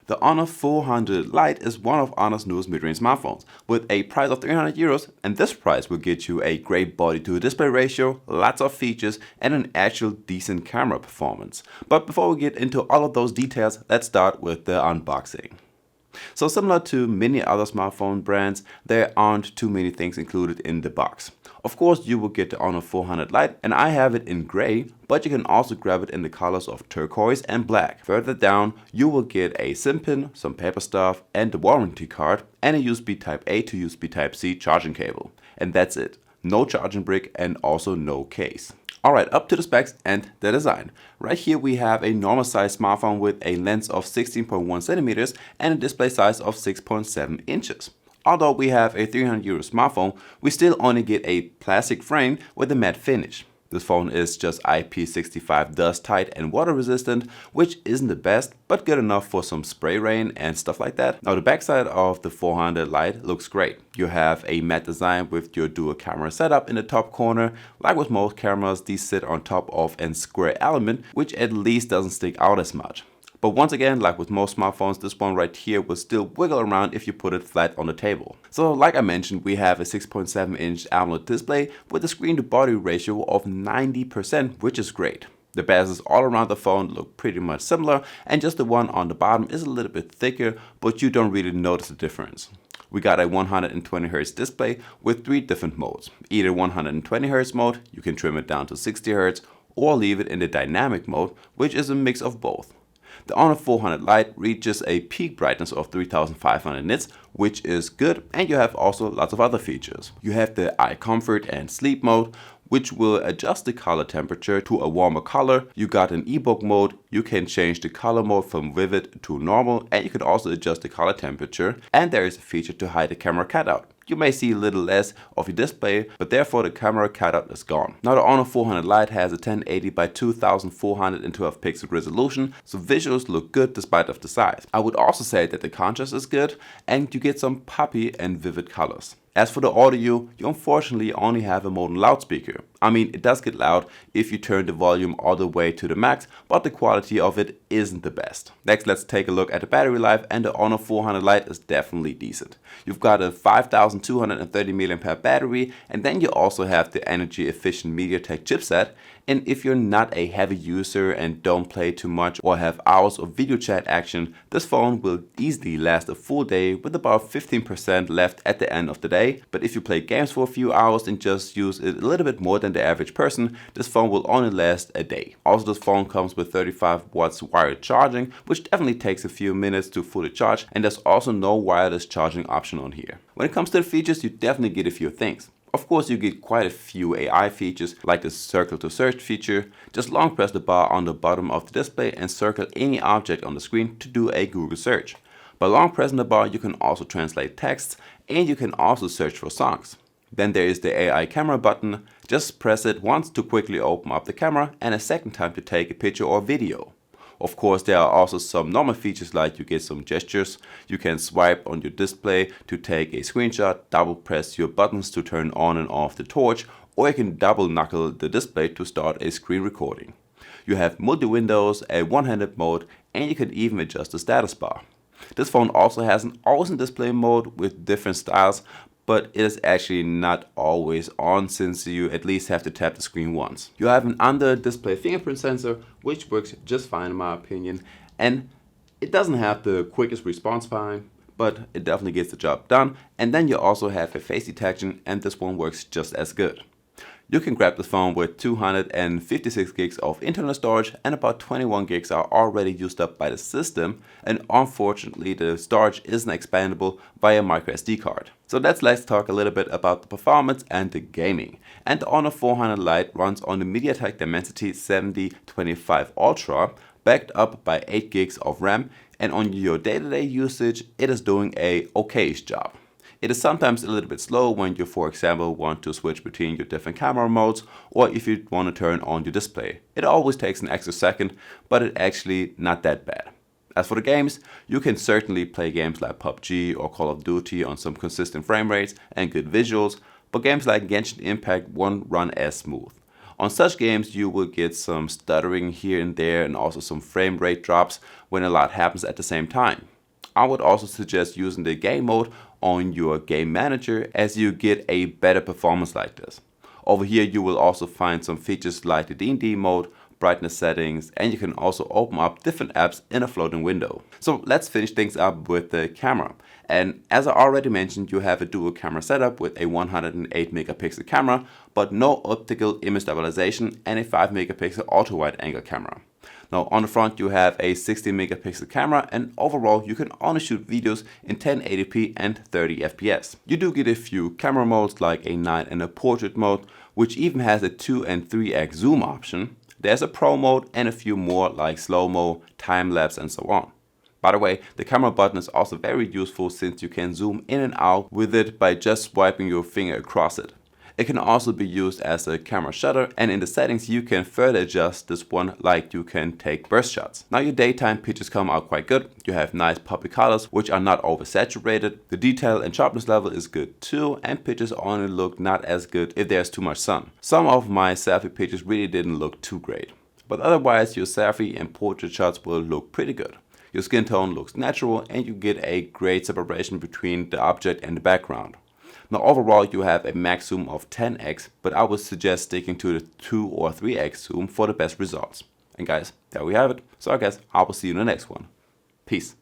The Honor 400 Lite is one of Honor's newest mid-range smartphones, with a price of €300, and this price will get you a great body to display ratio, lots of features, and an actual decent camera performance. But before we get into all of those details, let's start with the unboxing. So similar to many other smartphone brands, there aren't too many things included in the box. Of course, you will get the Honor 400 Lite, and I have it in gray, but you can also grab it in the colors of turquoise and black. Further down, you will get a SIM pin, some paper stuff, and the warranty card, and a USB Type-A to USB Type-C charging cable. And that's it. No charging brick and also no case. Alright, up to the specs and the design. Right here we have a normal size smartphone with a lens of 16.1 centimeters and a display size of 6.7 inches. Although we have a €300 smartphone, we still only get a plastic frame with a matte finish. This phone is just IP65 dust tight and water resistant, which isn't the best, but good enough for some spray rain and stuff like that. Now the backside of the 400 Lite looks great. You have a matte design with your dual camera setup in the top corner. Like with most cameras, these sit on top of a square element, which at least doesn't stick out as much. But once again, like with most smartphones, this one right here will still wiggle around if you put it flat on the table. So like I mentioned, we have a 6.7 inch AMOLED display with a screen to body ratio of 90%, which is great. The bezels all around the phone look pretty much similar, and just the one on the bottom is a little bit thicker, but you don't really notice the difference. We got a 120Hz display with 3 different modes. Either 120Hz mode, you can trim it down to 60Hz, or leave it in the dynamic mode, which is a mix of both. The Honor 400 Lite reaches a peak brightness of 3500 nits, which is good, and you have also lots of other features. You have the eye comfort and sleep mode, which will adjust the color temperature to a warmer color. You got an ebook mode, you can change the color mode from vivid to normal, and you can also adjust the color temperature, and there is a feature to hide the camera cutout. You may see a little less of your display, but therefore the camera cutout is gone. Now the Honor 400 Lite has a 1080 by 2412 pixel resolution, so visuals look good despite of the size. I would also say that the contrast is good, and you get some poppy and vivid colors. As for the audio, you unfortunately only have a modem loudspeaker. I mean, it does get loud if you turn the volume all the way to the max, but the quality of it isn't the best. Next, let's take a look at the battery life, and the Honor 400 Lite is definitely decent. You've got a 5230 mAh battery, and then you also have the energy efficient MediaTek chipset. And if you're not a heavy user and don't play too much or have hours of video chat action, this phone will easily last a full day with about 15% left at the end of the day. But if you play games for a few hours and just use it a little bit more than the average person, this phone will only last a day. Also, this phone comes with 35 watts wired charging, which definitely takes a few minutes to fully charge, and there's also no wireless charging option on here. When it comes to the features, you definitely get a few things. Of course, you get quite a few AI features like the circle to search feature. Just long press the bar on the bottom of the display and circle any object on the screen to do a Google search. By long pressing the bar, you can also translate texts, and you can also search for songs. Then there is the AI camera button. Just press it once to quickly open up the camera and a second time to take a picture or video. Of course, there are also some normal features like you get some gestures. You can swipe on your display to take a screenshot, double press your buttons to turn on and off the torch, or you can double knuckle the display to start a screen recording. You have multi-windows, a one-handed mode, and you can even adjust the status bar. This phone also has an always in display mode with different styles, but it is actually not always on since you at least have to tap the screen once. You have an under display fingerprint sensor, which works just fine in my opinion, and it doesn't have the quickest response time, but it definitely gets the job done. And then you also have a face detection, and this one works just as good. You can grab this phone with 256 gigs of internal storage, and about 21 gigs are already used up by the system, and unfortunately the storage isn't expandable via microSD card. So let's talk a little bit about the performance and the gaming. And the Honor 400 Lite runs on the MediaTek Dimensity 7025 Ultra, backed up by 8 gigs of RAM, and on your day-to-day usage it is doing a okayish job. It is sometimes a little bit slow when you, for example, want to switch between your different camera modes, or if you want to turn on your display. It always takes an extra second, but it's actually not that bad. As for the games, you can certainly play games like PUBG or Call of Duty on some consistent frame rates and good visuals, but games like Genshin Impact won't run as smooth. On such games, you will get some stuttering here and there and also some frame rate drops when a lot happens at the same time. I would also suggest using the game mode on your game manager as you get a better performance like this. Over here you will also find some features like the D&D mode, brightness settings, and you can also open up different apps in a floating window. So let's finish things up with the camera. And as I already mentioned, you have a dual camera setup with a 108 megapixel camera, but no optical image stabilization and a 5 megapixel ultra wide angle camera. Now on the front you have a 60 megapixel camera, and overall you can only shoot videos in 1080p and 30 fps. You do get a few camera modes like a night and a portrait mode, which even has a 2 and 3x zoom option. There's a pro mode and a few more like slow-mo, time-lapse and so on. By the way, the camera button is also very useful since you can zoom in and out with it by just swiping your finger across it. It can also be used as a camera shutter, and in the settings you can further adjust this one, like you can take burst shots. Now your daytime pictures come out quite good. You have nice poppy colors which are not oversaturated. The detail and sharpness level is good too, and pictures only look not as good if there's too much sun. Some of my selfie pictures really didn't look too great, but otherwise your selfie and portrait shots will look pretty good. Your skin tone looks natural and you get a great separation between the object and the background. Now overall you have a max zoom of 10x, but I would suggest sticking to the 2 or 3x zoom for the best results. And guys, there we have it. So I guess I will see you in the next one. Peace.